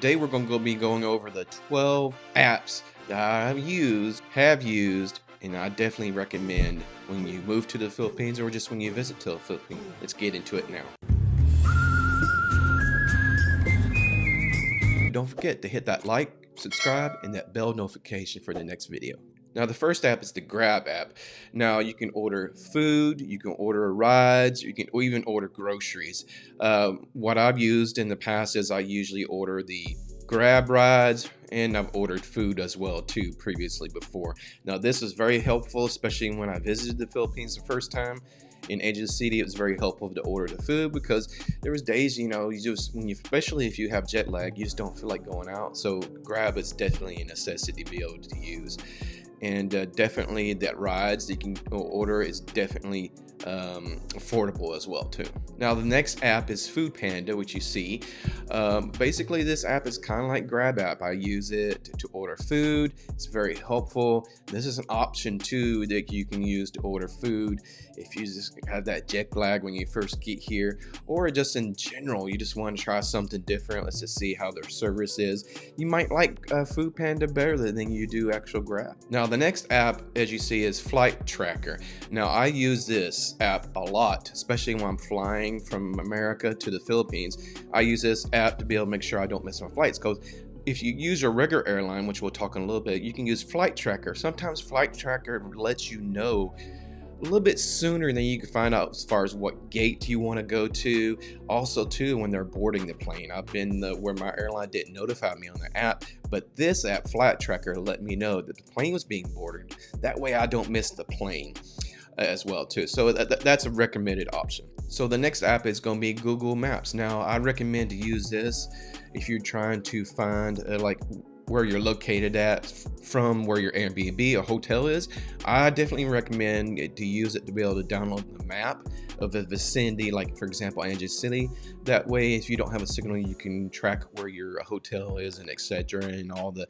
Today we're going to be going over the 12 apps that have used, and I definitely recommend when you move to the Philippines or just when you visit to the Philippines. Let's get into it now. Don't forget to hit that like, subscribe, and that bell notification for the next video. Now, the first app is the Grab app. Now, you can order food, you can order rides, you can even order groceries. What I've used in the past is I usually order the Grab rides, and I've ordered food as well too previously before. Now, this is very helpful, especially when I visited the Philippines the first time. In Asia City, it was very helpful to order the food because there was days, especially if you have jet lag, you just don't feel like going out. So Grab is definitely a necessity to be able to use. And definitely that rides that you can order is definitely affordable as well too. Now the next app is Food Panda, which you see. Basically this app is kind of like Grab app. I use it to order food. It's very helpful. This is an option too that you can use to order food if you just have that jet lag when you first get here, or just in general you just want to try something different. Let's just see how their service is. You might like Food Panda better than you do actual Grab. Now the next app, as you see, is Flight Tracker. Now I use this app a lot, especially when I'm flying from America to the Philippines. I use this app to be able to make sure I don't miss my flights, because if you use your regular airline, which we'll talk in a little bit, you can use Flight Tracker. Sometimes Flight Tracker lets you know a little bit sooner than you can find out as far as what gate you want to go to. Also too, when they're boarding the plane, I've been where my airline didn't notify me on the app, but this app, Flight Tracker, let me know that the plane was being boarded. That way I don't miss the plane as well too. So that's a recommended option. So the next app is going to be Google Maps. Now I recommend to use this if you're trying to find where you're located at from where your Airbnb or hotel is. I definitely recommend to use it to be able to download the map of the vicinity, like for example Asia City. That way if you don't have a signal, you can track where your hotel is and etc., and all the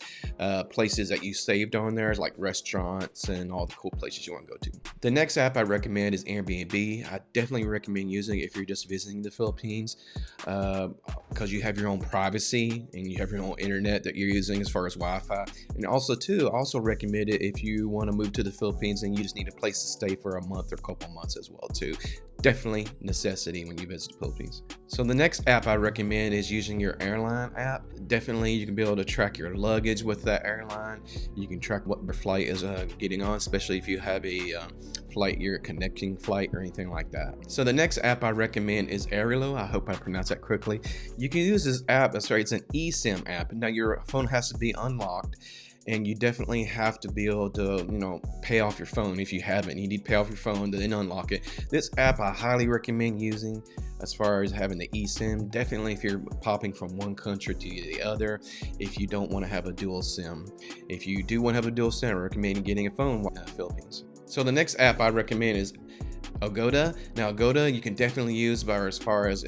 places that you saved on there, like restaurants and all the cool places you want to go to. The next app I recommend is Airbnb. I definitely recommend using it if you're just visiting the Philippines, because you have your own privacy and you have your own internet that you're using as far as Wi-Fi. And also recommend it if you want to move to the Philippines and you just need a place to stay for a month or a couple months as well too. Definitely necessity when you visit the Philippines. So the next app I recommend is using your airline app. Definitely you can be able to track your luggage with that airline. You can track what your flight is getting on, especially if you have a flight, your connecting flight or anything like that. So the next app I recommend is Airlo. I hope I pronounced that correctly. You can use this app, it's an eSIM app. Now your phone has to be unlocked, and you definitely have to be able to, pay off your phone. If you haven't, you need to pay off your phone to then unlock it. This app I highly recommend using as far as having the eSIM. Definitely if you're popping from one country to the other, if you don't want to have a dual SIM. If you do want to have a dual SIM, I recommend getting a phone in the Philippines. So the next app I recommend is Agoda. Now Agoda you can definitely use as far as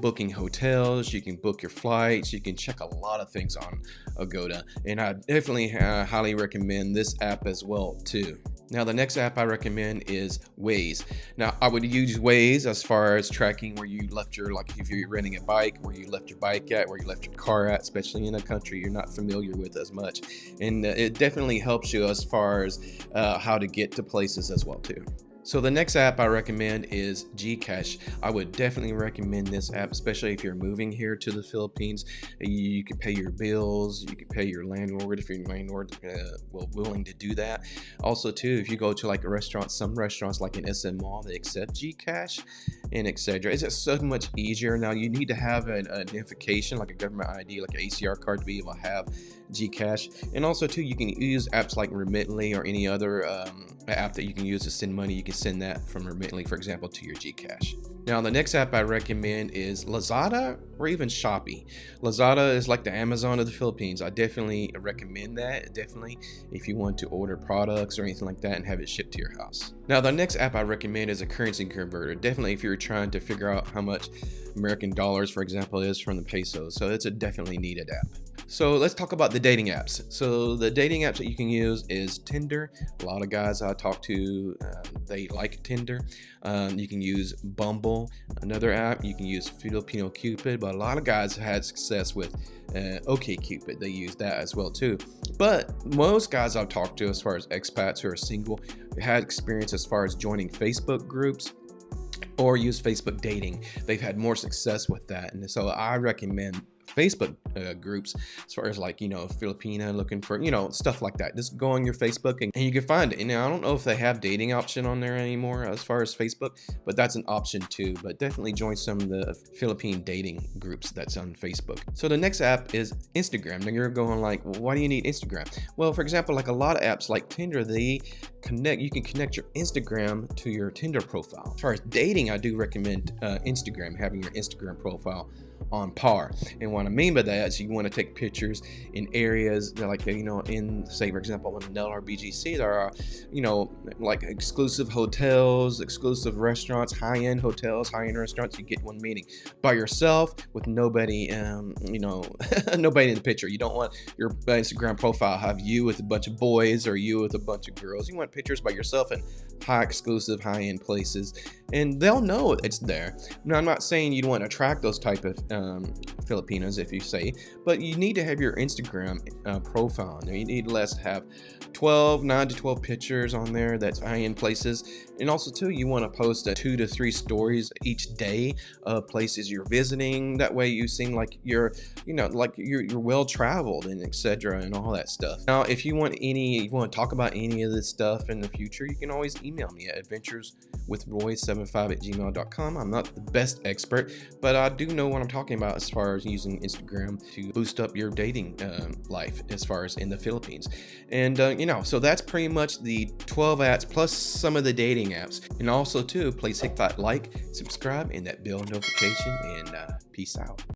booking hotels. You can book your flights. You can check a lot of things on Agoda, and I definitely highly recommend this app as well too. Now the next app I recommend is Waze. Now I would use Waze as far as tracking where you left your, if you're renting a bike, where you left your bike at, where you left your car at, especially in a country you're not familiar with as much. And it definitely helps you as far as how to get to places as well too. So the next app I recommend is Gcash. I would definitely recommend this app, especially if you're moving here to the Philippines. You can pay your bills, you can pay your landlord if your landlord willing to do that. Also too, if you go to a restaurant, some restaurants like an SM Mall, they accept Gcash and etc. It's just so much easier. Now you need to have an identification, like a government ID, like an ACR card, to be able to have Gcash. And also too, you can use apps like Remitly or any other app that you can use to send money. You can send that from Remitly, for example, to your Gcash. Now the next app I recommend is Lazada or even Shopee. Lazada is like the Amazon of the Philippines. I definitely recommend that, definitely if you want to order products or anything like that and have it shipped to your house. Now the next app I recommend is a currency converter. Definitely if you're trying to figure out how much American dollars, for example, is from the pesos. So it's a definitely needed app. So let's talk about the dating apps. So the dating apps that you can use is Tinder. A lot of guys I talk to, they like Tinder. You can use Bumble, another app. You can use Filipino Cupid, but a lot of guys have had success with OkCupid. They use that as well too. But most guys I've talked to, as far as expats who are single, had experience as far as joining Facebook groups or use Facebook dating. They've had more success with that, and so I recommend Facebook groups as far as, like, Filipina looking for, stuff like that. Just go on your Facebook and you can find it. And I don't know if they have dating option on there anymore as far as Facebook, but that's an option too. But definitely join some of the Philippine dating groups that's on Facebook. So the next app is Instagram. Now you're going like, well, why do you need Instagram? Well, for example, like a lot of apps like Tinder, you can connect your Instagram to your Tinder profile. As far as dating, I do recommend Instagram, having your Instagram profile on par. And what I mean by that is you want to take pictures in areas that, like, in, say, for example, in Manila or BGC, there are, like exclusive hotels, exclusive restaurants, high-end hotels, high-end restaurants. You get one meeting by yourself with nobody, nobody in the picture. You don't want your Instagram profile have you with a bunch of boys or you with a bunch of girls. You want pictures by yourself in high exclusive, high-end places, and they'll know it's there. Now, I'm not saying you want to attract those type of Filipinos, if you say, but you need to have your Instagram profile on there. You need to have 9 to 12 pictures on there that's high-end places. And also too, you want to post 2 to 3 stories each day of places you're visiting. That way you seem like you're well traveled and etc. and all that stuff. Now, if you want to talk about any of this stuff in the future, you can always email me at adventureswithroy75@gmail.com. I'm not the best expert, but I do know what I'm talking about as far as using Instagram to boost up your dating life as far as in the Philippines. And so that's pretty much the 12 apps plus some of the dating apps. And also too, please hit that like, subscribe, and that bell notification, and peace out.